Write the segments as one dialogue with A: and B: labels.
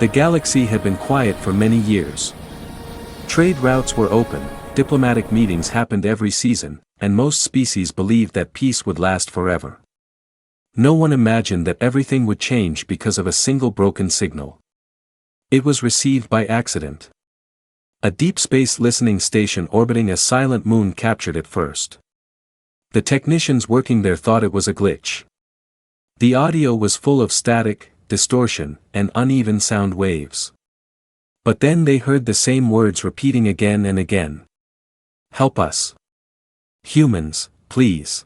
A: The galaxy had been quiet for many years. Trade routes were open, diplomatic meetings happened every season, and most species believed that peace would last forever. No one imagined that everything would change because of a single broken signal. It was received by accident. A deep space listening station orbiting a silent moon captured it first. The technicians working there thought it was a glitch. The audio was full of static, distortion, and uneven sound waves. But then they heard the same words repeating again and again. Help us. Humans, please.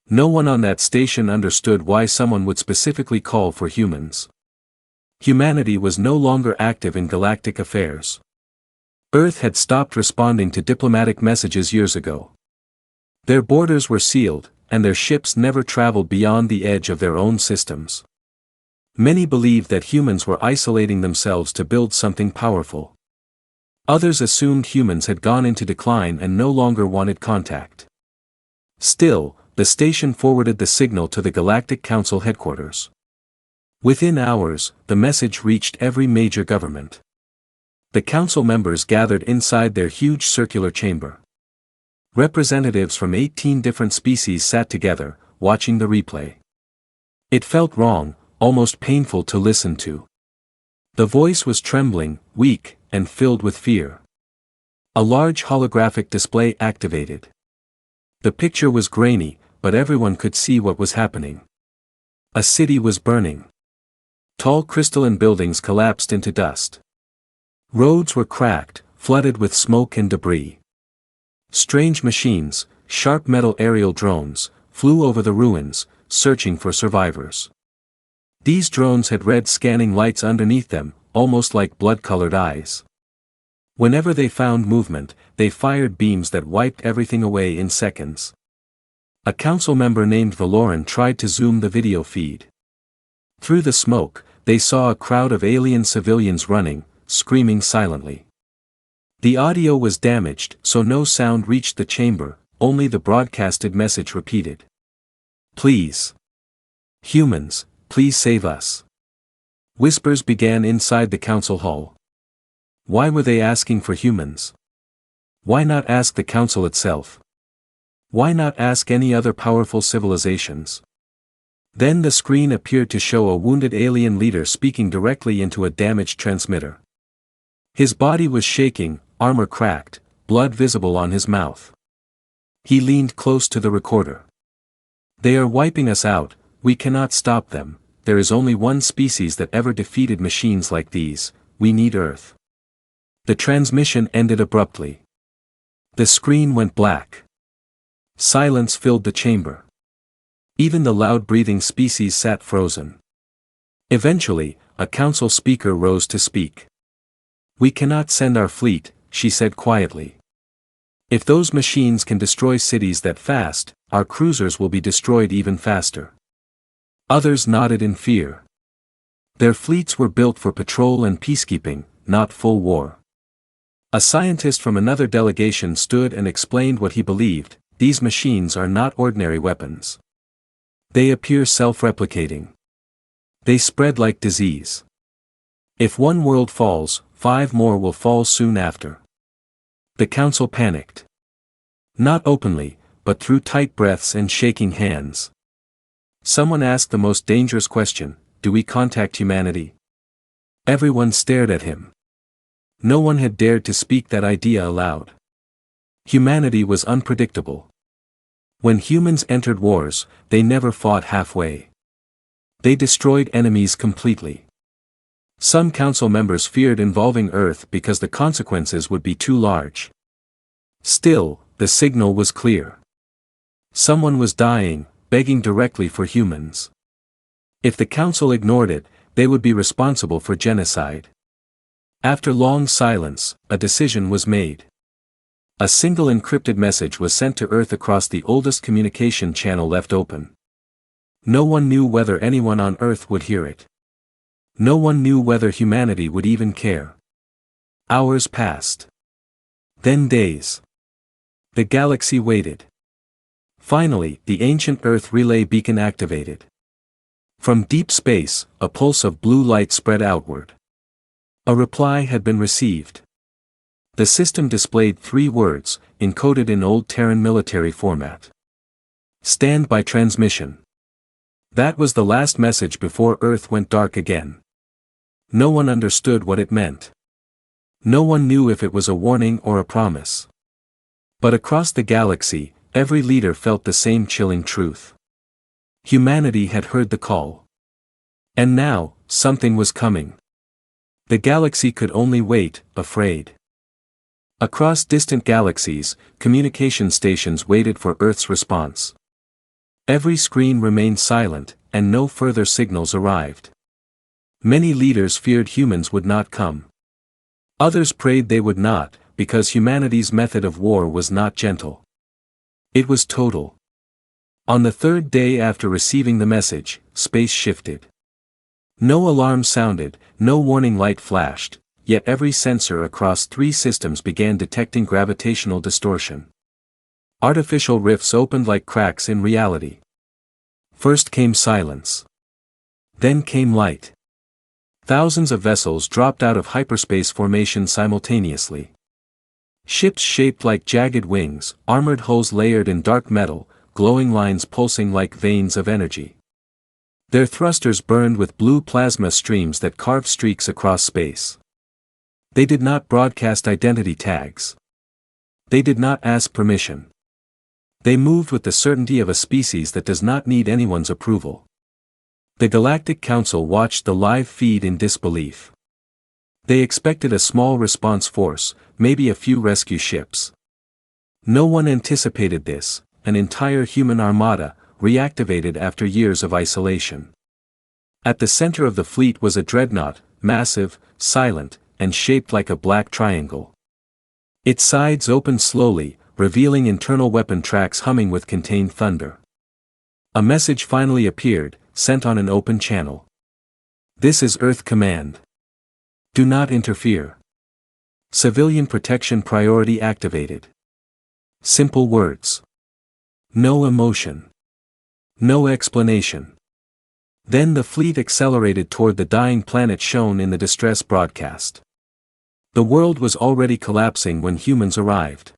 A: No one on that station understood why someone would specifically call for humans. Humanity was no longer active in galactic affairs. Earth had stopped responding to diplomatic messages years ago. Their borders were sealed, and their ships never traveled beyond the edge of their own systems. Many believed that humans were isolating themselves to build something powerful. Others assumed humans had gone into decline and no longer wanted contact. Still, the station forwarded the signal to the Galactic Council headquarters. Within hours, the message reached every major government. The council members gathered inside their huge circular chamber. Representatives from 18 different species sat together, watching the replay. It felt wrong, almost painful to listen to. The voice was trembling, weak, and filled with fear. A large holographic display activated. The picture was grainy, but everyone could see what was happening. A city was burning. Tall crystalline buildings collapsed into dust. Roads were cracked, flooded with smoke and debris. Strange machines, sharp metal aerial drones, flew over the ruins, searching for survivors. These drones had red scanning lights underneath them, almost like blood-colored eyes. Whenever they found movement, they fired beams that wiped everything away in seconds. A council member named Valoran tried to zoom the video feed. Through the smoke, they saw a crowd of alien civilians running, screaming silently. The audio was damaged, so no sound reached the chamber, only the broadcasted message repeated. Please. Humans, please save us. Whispers began inside the council hall. Why were they asking for humans? Why not ask the council itself? Why not ask any other powerful civilizations? Then the screen appeared to show a wounded alien leader speaking directly into a damaged transmitter. His body was shaking, armor cracked, blood visible on his mouth. He leaned close to the recorder. They are wiping us out, we cannot stop them, there is only one species that ever defeated machines like these, we need Earth. The transmission ended abruptly. The screen went black. Silence filled the chamber. Even the loud-breathing species sat frozen. Eventually, a council speaker rose to speak. We cannot send our fleet, she said quietly. If those machines can destroy cities that fast, our cruisers will be destroyed even faster. Others nodded in fear. Their fleets were built for patrol and peacekeeping, not full war. A scientist from another delegation stood and explained what he believed: these machines are not ordinary weapons. They appear self-replicating. They spread like disease. If one world falls, 5 more will fall soon after. The council panicked. Not openly, but through tight breaths and shaking hands. Someone asked the most dangerous question: do we contact humanity? Everyone stared at him. No one had dared to speak that idea aloud. Humanity was unpredictable. When humans entered wars, they never fought halfway. They destroyed enemies completely. Some council members feared involving Earth because the consequences would be too large. Still, the signal was clear. Someone was dying, begging directly for humans. If the council ignored it, they would be responsible for genocide. After long silence, a decision was made. A single encrypted message was sent to Earth across the oldest communication channel left open. No one knew whether anyone on Earth would hear it. No one knew whether humanity would even care. Hours passed. Then days. The galaxy waited. Finally, the ancient Earth relay beacon activated. From deep space, a pulse of blue light spread outward. A reply had been received. The system displayed 3 words, encoded in old Terran military format. Stand by transmission. That was the last message before Earth went dark again. No one understood what it meant. No one knew if it was a warning or a promise. But across the galaxy, every leader felt the same chilling truth. Humanity had heard the call. And now, something was coming. The galaxy could only wait, afraid. Across distant galaxies, communication stations waited for Earth's response. Every screen remained silent, and no further signals arrived. Many leaders feared humans would not come. Others prayed they would not, because humanity's method of war was not gentle. It was total. On the 3rd day after receiving the message, space shifted. No alarm sounded, no warning light flashed, yet every sensor across 3 systems began detecting gravitational distortion. Artificial rifts opened like cracks in reality. First came silence. Then came light. Thousands of vessels dropped out of hyperspace formation simultaneously. Ships shaped like jagged wings, armored hulls layered in dark metal, glowing lines pulsing like veins of energy. Their thrusters burned with blue plasma streams that carved streaks across space. They did not broadcast identity tags. They did not ask permission. They moved with the certainty of a species that does not need anyone's approval. The Galactic Council watched the live feed in disbelief. They expected a small response force, maybe a few rescue ships. No one anticipated this, an entire human armada, reactivated after years of isolation. At the center of the fleet was a dreadnought, massive, silent, and shaped like a black triangle. Its sides opened slowly, revealing internal weapon tracks humming with contained thunder. A message finally appeared, sent on an open channel. This is Earth Command. Do not interfere. Civilian protection priority activated. Simple words. No emotion. No explanation. Then the fleet accelerated toward the dying planet shown in the distress broadcast. The world was already collapsing when humans arrived.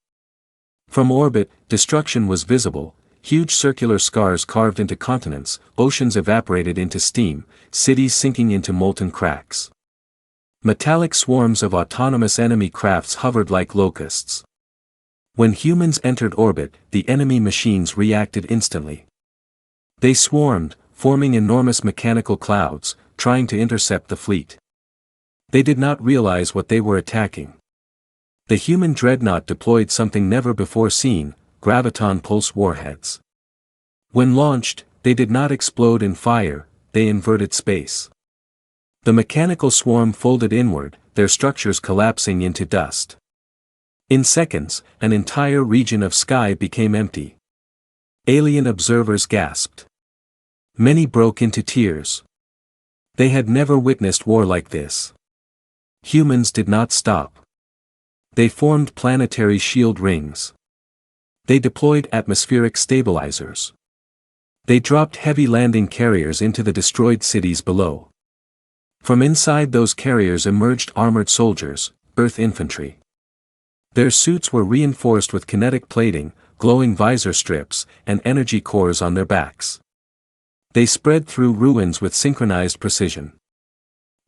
A: From orbit, destruction was visible. Huge circular scars carved into continents, oceans evaporated into steam, cities sinking into molten cracks. Metallic swarms of autonomous enemy crafts hovered like locusts. When humans entered orbit, the enemy machines reacted instantly. They swarmed, forming enormous mechanical clouds, trying to intercept the fleet. They did not realize what they were attacking. The human dreadnought deployed something never before seen, graviton pulse warheads. When launched, they did not explode in fire, they inverted space. The mechanical swarm folded inward, their structures collapsing into dust. In seconds, an entire region of sky became empty. Alien observers gasped. Many broke into tears. They had never witnessed war like this. Humans did not stop. They formed planetary shield rings. They deployed atmospheric stabilizers. They dropped heavy landing carriers into the destroyed cities below. From inside those carriers emerged armored soldiers, Earth infantry. Their suits were reinforced with kinetic plating, glowing visor strips, and energy cores on their backs. They spread through ruins with synchronized precision.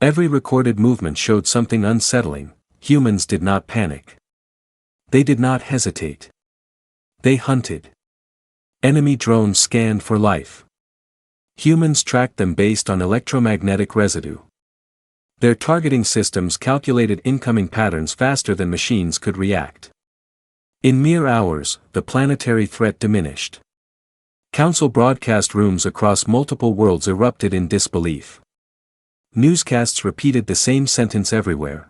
A: Every recorded movement showed something unsettling. Humans did not panic. They did not hesitate. They hunted. Enemy drones scanned for life. Humans tracked them based on electromagnetic residue. Their targeting systems calculated incoming patterns faster than machines could react. In mere hours, the planetary threat diminished. Council broadcast rooms across multiple worlds erupted in disbelief. Newscasts repeated the same sentence everywhere.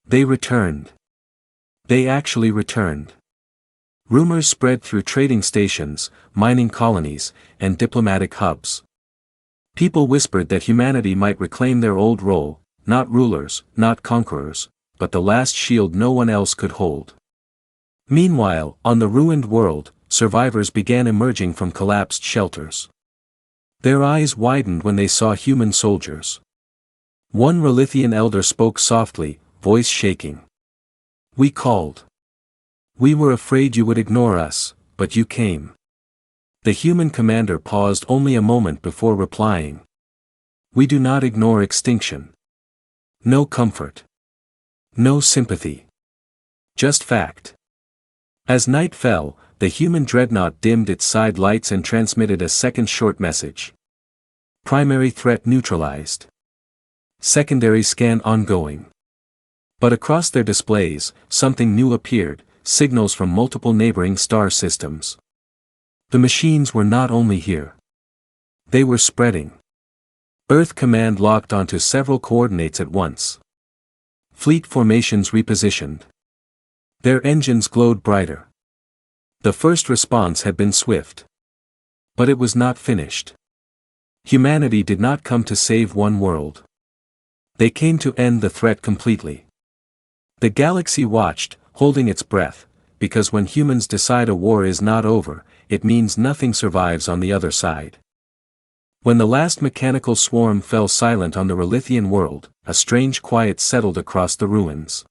A: They returned. They actually returned. Rumors spread through trading stations, mining colonies, and diplomatic hubs. People whispered that humanity might reclaim their old role, not rulers, not conquerors, but the last shield no one else could hold. Meanwhile, on the ruined world, survivors began emerging from collapsed shelters. Their eyes widened when they saw human soldiers. One Relithian elder spoke softly, voice shaking. We called. We were afraid you would ignore us, but you came. The human commander paused only a moment before replying. We do not ignore extinction. No comfort. No sympathy. Just fact. As night fell, the human dreadnought dimmed its side lights and transmitted a second short message. Primary threat neutralized. Secondary scan ongoing. But across their displays, something new appeared, signals from multiple neighboring star systems. The machines were not only here. They were spreading. Earth Command locked onto several coordinates at once. Fleet formations repositioned. Their engines glowed brighter. The first response had been swift. But it was not finished. Humanity did not come to save one world. They came to end the threat completely. The galaxy watched, holding its breath, because when humans decide a war is not over, it means nothing survives on the other side. When the last mechanical swarm fell silent on the Relithian world, a strange quiet settled across the ruins.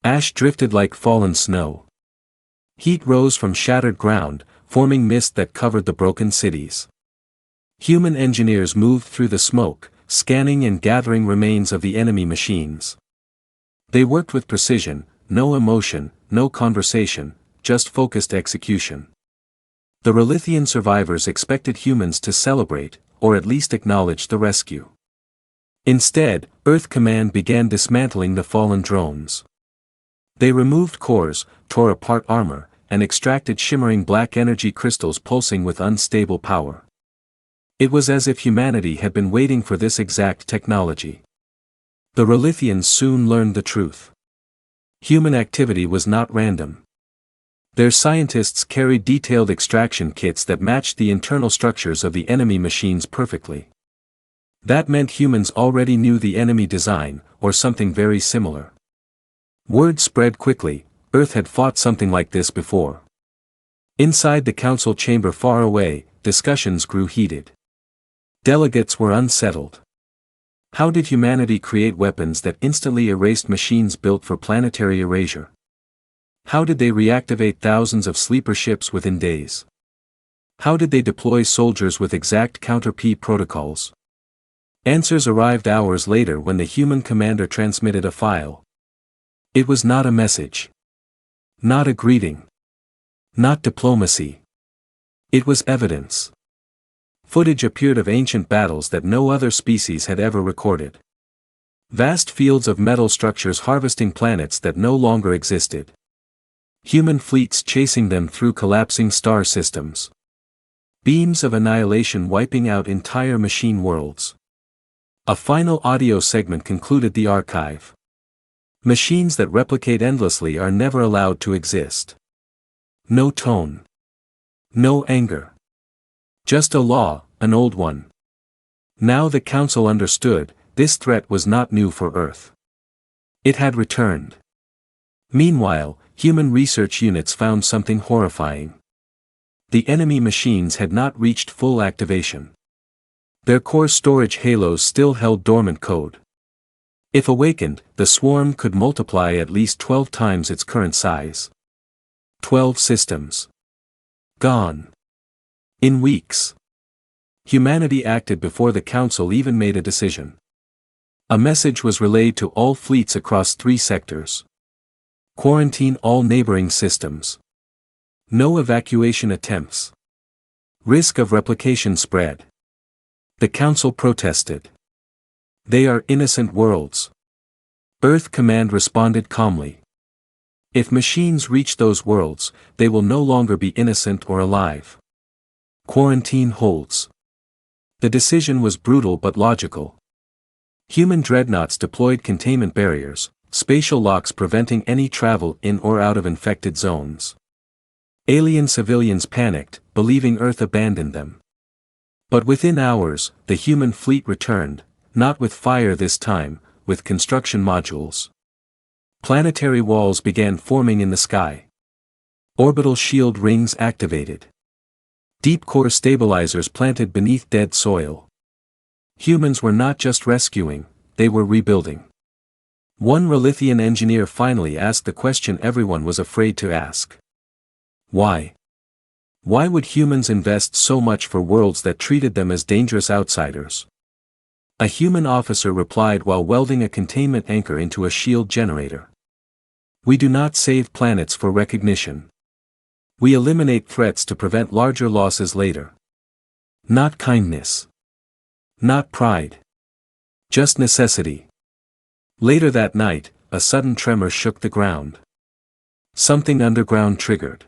A: Ash drifted like fallen snow. Heat rose from shattered ground, forming mist that covered the broken cities. Human engineers moved through the smoke, scanning and gathering remains of the enemy machines. They worked with precision, no emotion, no conversation, just focused execution. The Relithian survivors expected humans to celebrate, or at least acknowledge the rescue. Instead, Earth Command began dismantling the fallen drones. They removed cores, tore apart armor, and extracted shimmering black energy crystals pulsing with unstable power. It was as if humanity had been waiting for this exact technology. The Relithians soon learned the truth. Human activity was not random. Their scientists carried detailed extraction kits that matched the internal structures of the enemy machines perfectly. That meant humans already knew the enemy design, or something very similar. Word spread quickly, Earth had fought something like this before. Inside the council chamber far away, discussions grew heated. Delegates were unsettled. How did humanity create weapons that instantly erased machines built for planetary erasure? How did they reactivate thousands of sleeper ships within days? How did they deploy soldiers with exact counter-P protocols? Answers arrived hours later when the human commander transmitted a file. It was not a message. Not a greeting. Not diplomacy. It was evidence. Footage appeared of ancient battles that no other species had ever recorded. Vast fields of metal structures harvesting planets that no longer existed. Human fleets chasing them through collapsing star systems. Beams of annihilation wiping out entire machine worlds. A final audio segment concluded the archive. Machines that replicate endlessly are never allowed to exist. No tone. No anger. Just a law, an old one. Now the Council understood, this threat was not new for Earth. It had returned. Meanwhile, human research units found something horrifying. The enemy machines had not reached full activation. Their core storage halos still held dormant code. If awakened, the swarm could multiply at least 12 times its current size. 12 systems. Gone. In weeks. Humanity acted before the Council even made a decision. A message was relayed to all fleets across 3 sectors. Quarantine all neighboring systems. No evacuation attempts. Risk of replication spread. The Council protested. They are innocent worlds. Earth Command responded calmly. If machines reach those worlds, they will no longer be innocent or alive. Quarantine holds. The decision was brutal but logical. Human dreadnoughts deployed containment barriers, spatial locks preventing any travel in or out of infected zones. Alien civilians panicked, believing Earth abandoned them. But within hours, the human fleet returned, not with fire this time, with construction modules. Planetary walls began forming in the sky. Orbital shield rings activated. Deep core stabilizers planted beneath dead soil. Humans were not just rescuing, they were rebuilding. One Ralithian engineer finally asked the question everyone was afraid to ask. Why? Why would humans invest so much for worlds that treated them as dangerous outsiders? A human officer replied while welding a containment anchor into a shield generator. We do not save planets for recognition. We eliminate threats to prevent larger losses later. Not kindness. Not pride. Just necessity. Later that night, a sudden tremor shook the ground. Something underground triggered.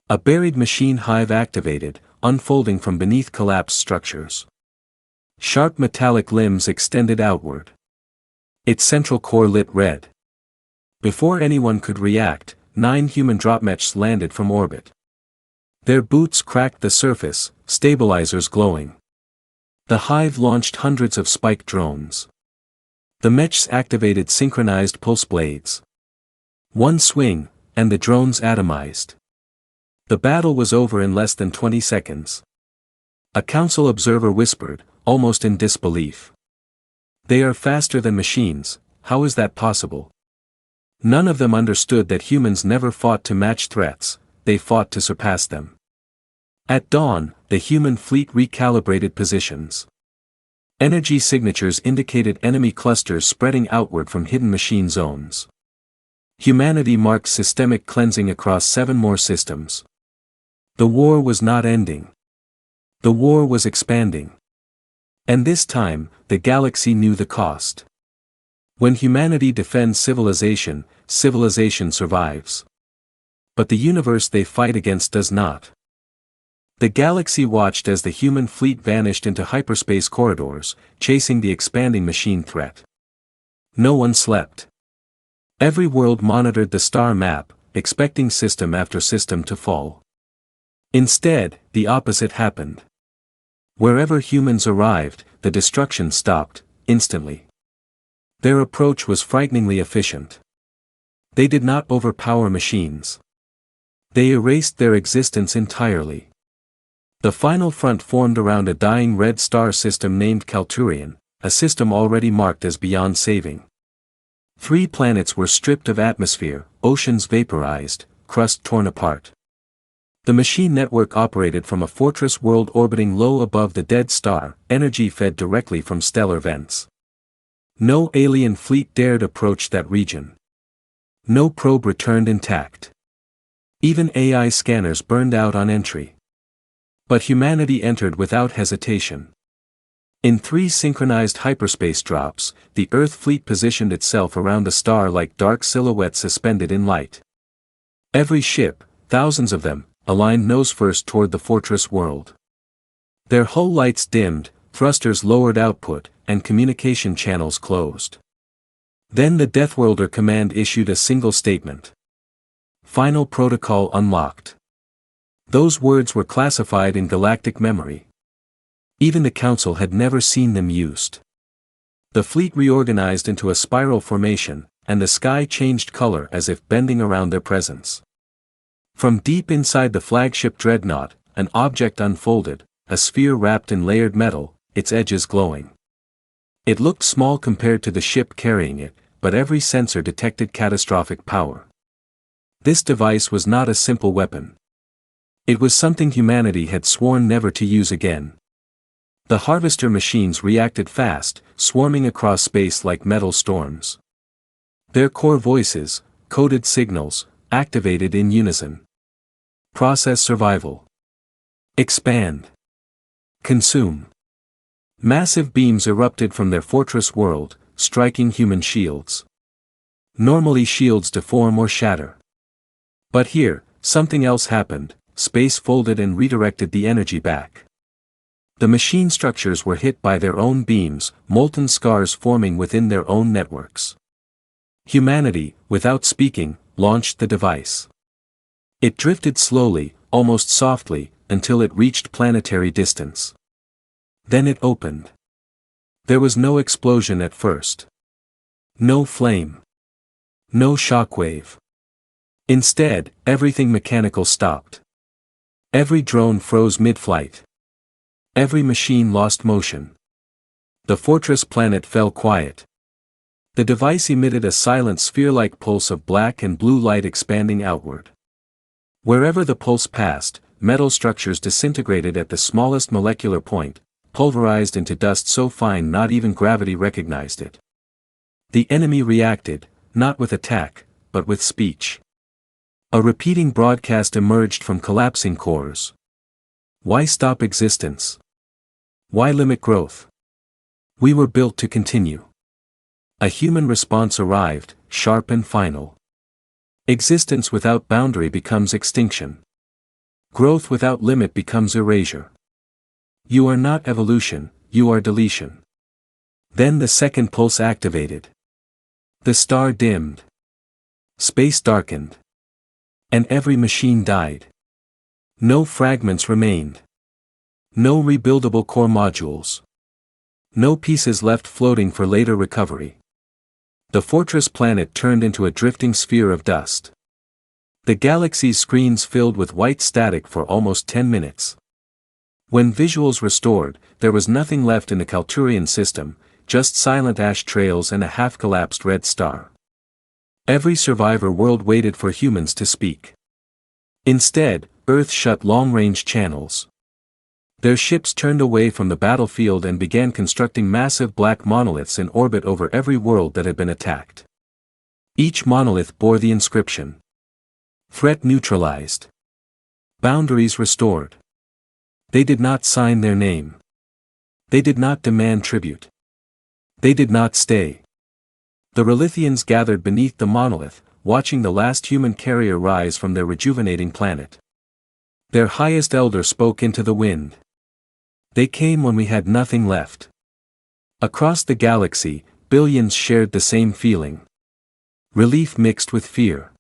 A: A buried machine hive activated, unfolding from beneath collapsed structures. Sharp metallic limbs extended outward. Its central core lit red. Before anyone could react, 9 human dropmechs landed from orbit. Their boots cracked the surface, stabilizers glowing. The hive launched hundreds of spiked drones. The mechs activated synchronized pulse blades. One swing, and the drones atomized. The battle was over in less than 20 seconds. A council observer whispered, almost in disbelief. They are faster than machines, how is that possible? None of them understood that humans never fought to match threats, they fought to surpass them. At dawn, the human fleet recalibrated positions. Energy signatures indicated enemy clusters spreading outward from hidden machine zones. Humanity marked systemic cleansing across 7 more systems. The war was not ending. The war was expanding. And this time, the galaxy knew the cost. When humanity defends civilization, civilization survives. But the universe they fight against does not. The galaxy watched as the human fleet vanished into hyperspace corridors, chasing the expanding machine threat. No one slept. Every world monitored the star map, expecting system after system to fall. Instead, the opposite happened. Wherever humans arrived, the destruction stopped, instantly. Their approach was frighteningly efficient. They did not overpower machines. They erased their existence entirely. The final front formed around a dying red star system named Kalturian, a system already marked as beyond saving. 3 planets were stripped of atmosphere, oceans vaporized, crust torn apart. The machine network operated from a fortress world orbiting low above the dead star, energy fed directly from stellar vents. No alien fleet dared approach that region. No probe returned intact. Even AI scanners burned out on entry. But humanity entered without hesitation. In 3 synchronized hyperspace drops, the Earth fleet positioned itself around the star like dark silhouettes suspended in light. Every ship, thousands of them, aligned nose first toward the fortress world. Their hull lights dimmed, thrusters lowered output, and communication channels closed. Then the Deathworlder command issued a single statement. Final protocol unlocked. Those words were classified in galactic memory. Even the Council had never seen them used. The fleet reorganized into a spiral formation, and the sky changed color as if bending around their presence. From deep inside the flagship dreadnought, an object unfolded, a sphere wrapped in layered metal, its edges glowing. It looked small compared to the ship carrying it, but every sensor detected catastrophic power. This device was not a simple weapon. It was something humanity had sworn never to use again. The harvester machines reacted fast, swarming across space like metal storms. Their core voices, coded signals, activated in unison. Process survival. Expand. Consume. Massive beams erupted from their fortress world, striking human shields. Normally shields deform or shatter. But here, something else happened. Space folded and redirected the energy back. The machine structures were hit by their own beams, molten scars forming within their own networks. Humanity, without speaking, launched the device. It drifted slowly, almost softly, until it reached planetary distance. Then it opened. There was no explosion at first. No flame. No shockwave. Instead, everything mechanical stopped. Every drone froze mid-flight. Every machine lost motion. The fortress planet fell quiet. The device emitted a silent sphere-like pulse of black and blue light expanding outward. Wherever the pulse passed, metal structures disintegrated at the smallest molecular point, pulverized into dust so fine not even gravity recognized it. The enemy reacted, not with attack, but with speech. A repeating broadcast emerged from collapsing cores. Why stop existence? Why limit growth? We were built to continue. A human response arrived, sharp and final. Existence without boundary becomes extinction. Growth without limit becomes erasure. You are not evolution, you are deletion. Then the second pulse activated. The star dimmed. Space darkened. And every machine died. No fragments remained. No rebuildable core modules. No pieces left floating for later recovery. The fortress planet turned into a drifting sphere of dust. The galaxy's screens filled with white static for almost 10 minutes. When visuals restored, there was nothing left in the Kalturian system, just silent ash trails and a half-collapsed red star. Every survivor world waited for humans to speak. Instead, Earth shut long-range channels. Their ships turned away from the battlefield and began constructing massive black monoliths in orbit over every world that had been attacked. Each monolith bore the inscription: threat neutralized. Boundaries restored. They did not sign their name. They did not demand tribute. They did not stay. The Relithians gathered beneath the monolith, watching the last human carrier rise from their rejuvenating planet. Their highest elder spoke into the wind. They came when we had nothing left. Across the galaxy, billions shared the same feeling. Relief mixed with fear.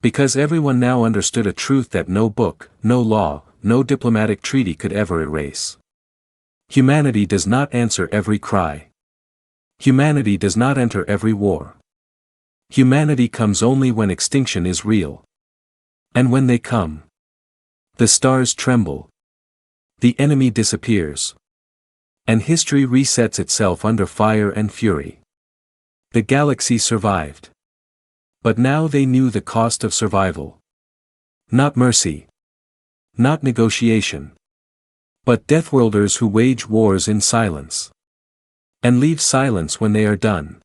A: Because everyone now understood a truth that no book, no law, no diplomatic treaty could ever erase. Humanity does not answer every cry. Humanity does not enter every war. Humanity comes only when extinction is real. And when they come, the stars tremble. The enemy disappears. And history resets itself under fire and fury. The galaxy survived. But now they knew the cost of survival. Not mercy. Not negotiation. But deathworlders who wage wars in silence. And leave silence when they are done.